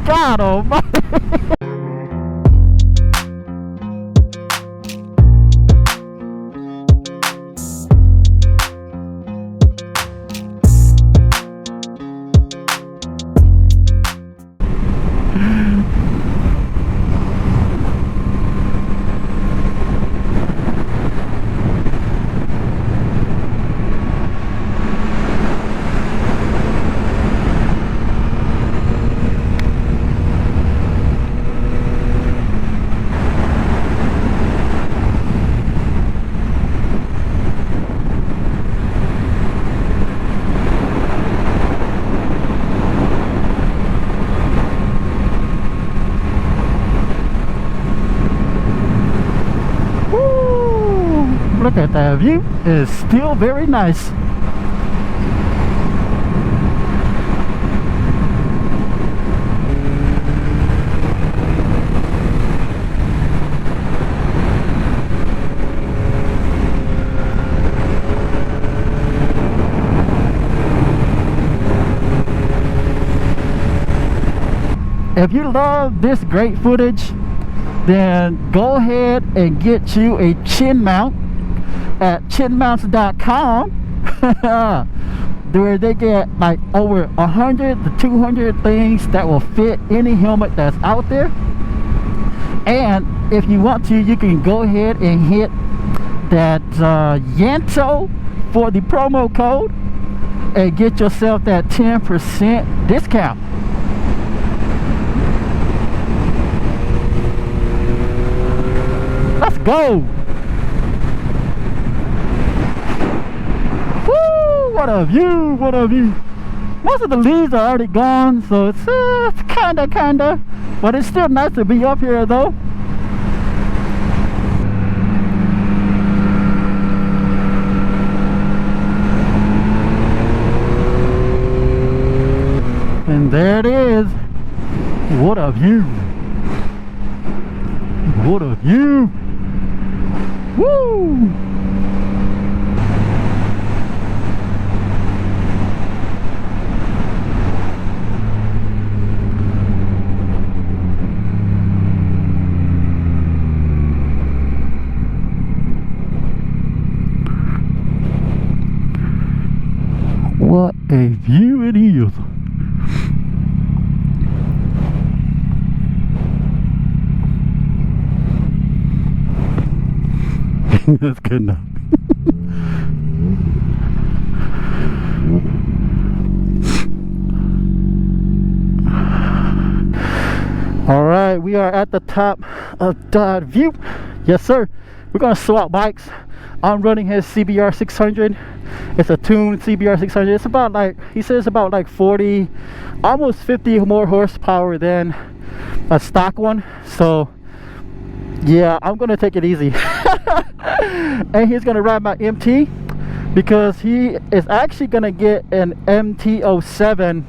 God almighty. Look at that view. It's still very nice. If you love this great footage, then go ahead and get you a chin mount at chinmounts.com where they get like over 100 to 200 things that will fit any helmet that's out there. And if you want to, you can go ahead and hit that Yanto for the promo code and get yourself that 10% discount. Let's go. Woo, what a view, what a view. Most of the leaves are already gone, so it's kinda, but it's still nice to be up here though. And there it is. What a view. What a view. Woo! What a view it is. That's good enough. All right, we are at the top of that view. Yes, sir. We're gonna swap bikes. I'm running his CBR 600. It's a tuned CBR 600. It's about like, he says about like 40, almost 50 more horsepower than a stock one. So yeah, I'm gonna take it easy. And he's gonna ride my MT because he is actually gonna get an MT09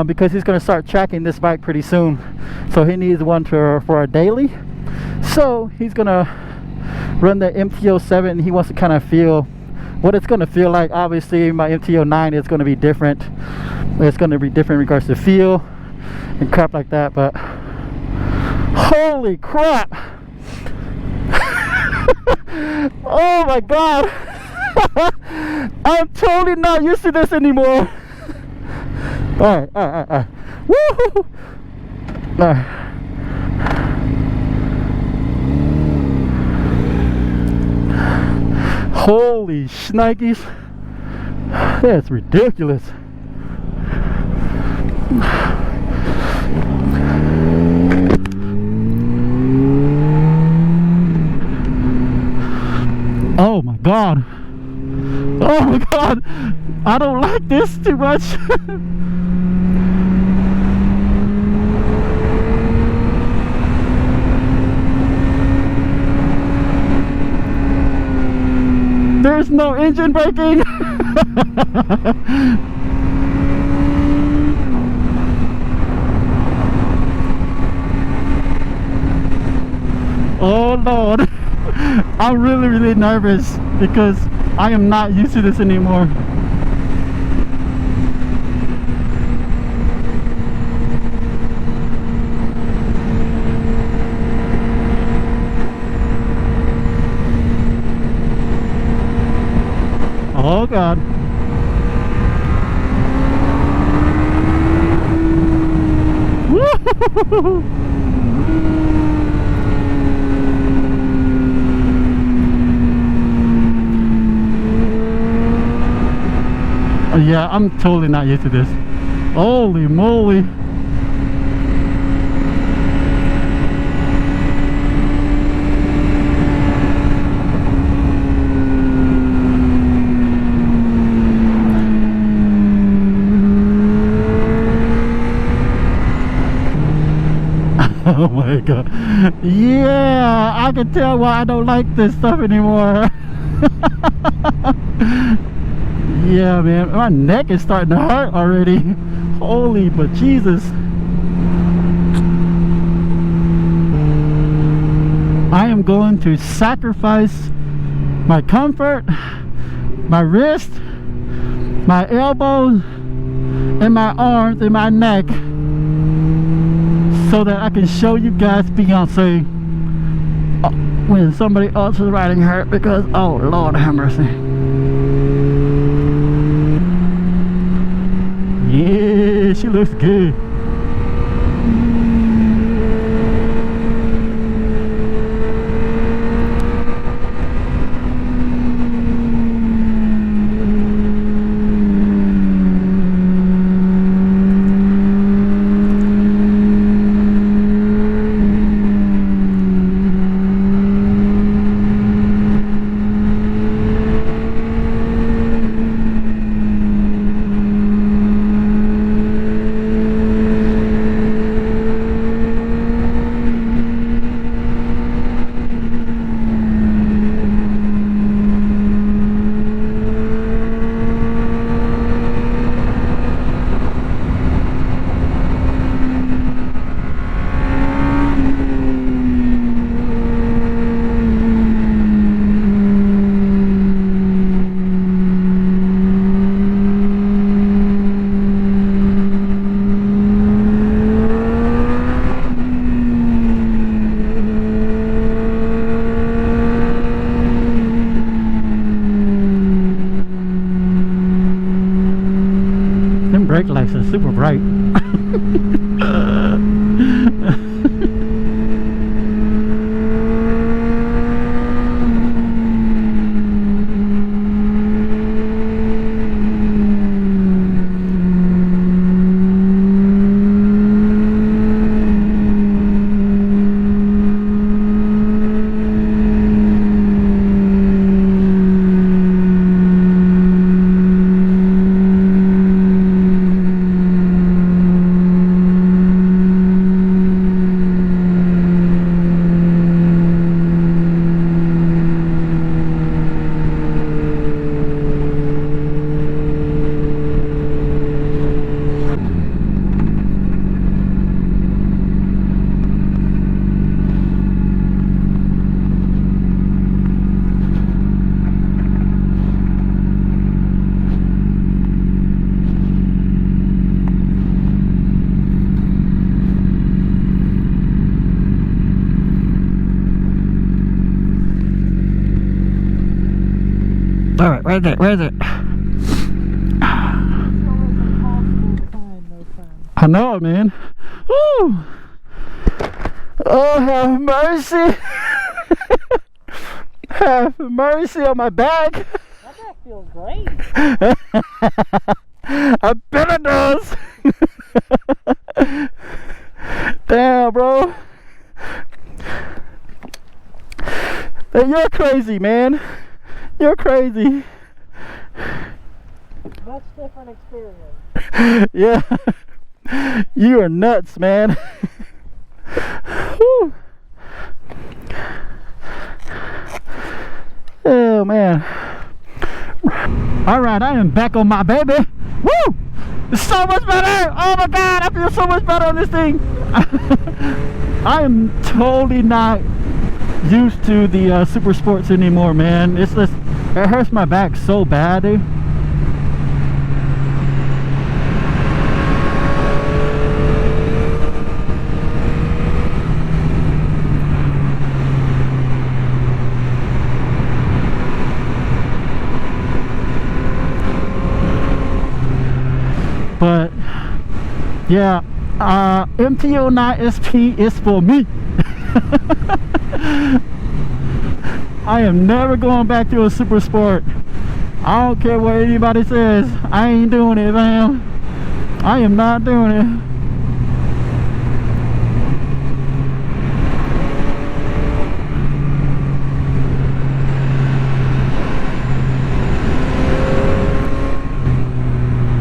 because he's gonna start tracking this bike pretty soon. So he needs one for a daily. So he's gonna run the MT09 and he wants to kind of feel what it's gonna feel like. Obviously my MT09 is gonna be different. It's gonna be different in regards to feel and crap like that, but holy crap. Oh my god. I'm totally not used to this anymore. Alright. Woohoo! Alright. Holy shnikes. That's ridiculous. Oh my god. Oh my god. I don't like this too much. There's no engine braking. Oh Lord. I'm really nervous because I am not used to this anymore. God. Woo! Yeah, I'm totally not used to this. Holy moly. Oh my God. Yeah, I can tell why I don't like this stuff anymore. Yeah, man, my neck is starting to hurt already. Holy but Jesus. I am going to sacrifice my comfort, my wrist, my elbows, and my arms and my neck so that I can show you guys Beyonce when somebody else is riding her, because oh Lord have mercy. Yeah, she looks good. Brake lights are super bright. All right, where's it? Where's it? I know, man. Woo! Oh, have mercy! Have mercy on my back. That back feels great. I bet it does. Damn, bro. Hey, you're crazy, man. You're crazy. Much different experience. Yeah. You are nuts, man. Whew. Oh, man. Alright, I am back on my baby. Woo! It's so much better! Oh my God, I feel so much better on this thing. I am totally not used to the super sports anymore, man. It's just, it hurts my back so bad, dude. Yeah, MT09 SP is for me. I am never going back to a super sport. I don't care what anybody says. I ain't doing it, man. I am not doing it.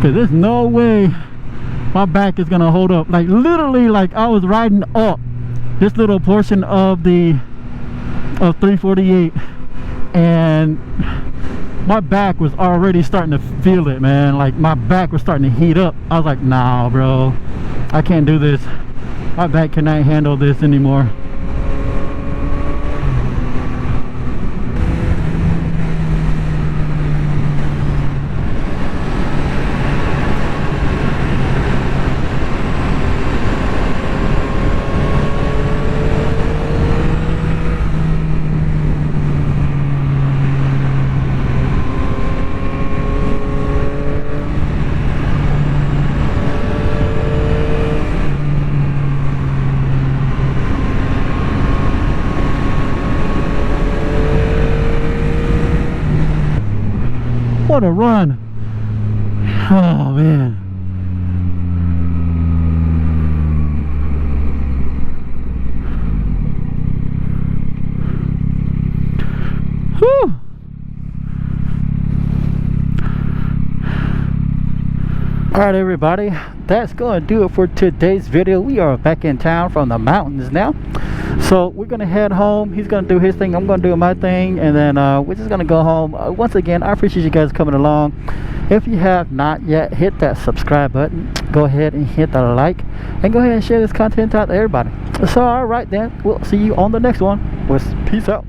Cause there's no way my back is gonna hold up. Like literally, like I was riding up this little portion of 348, and my back was already starting to feel it, man. Like my back was starting to heat up. I was like, nah, bro, I can't do this. My back cannot handle this anymore. What a run. Oh man. Whew. Alright everybody, that's going to do it for today's video. We are back in town from the mountains now. So we're going to head home. He's going to do his thing. I'm going to do my thing. And then we're just going to go home. Once again, I appreciate you guys coming along. If you have not yet, hit that subscribe button. Go ahead and hit the like. And go ahead and share this content out to everybody. So alright then, we'll see you on the next one. Peace out.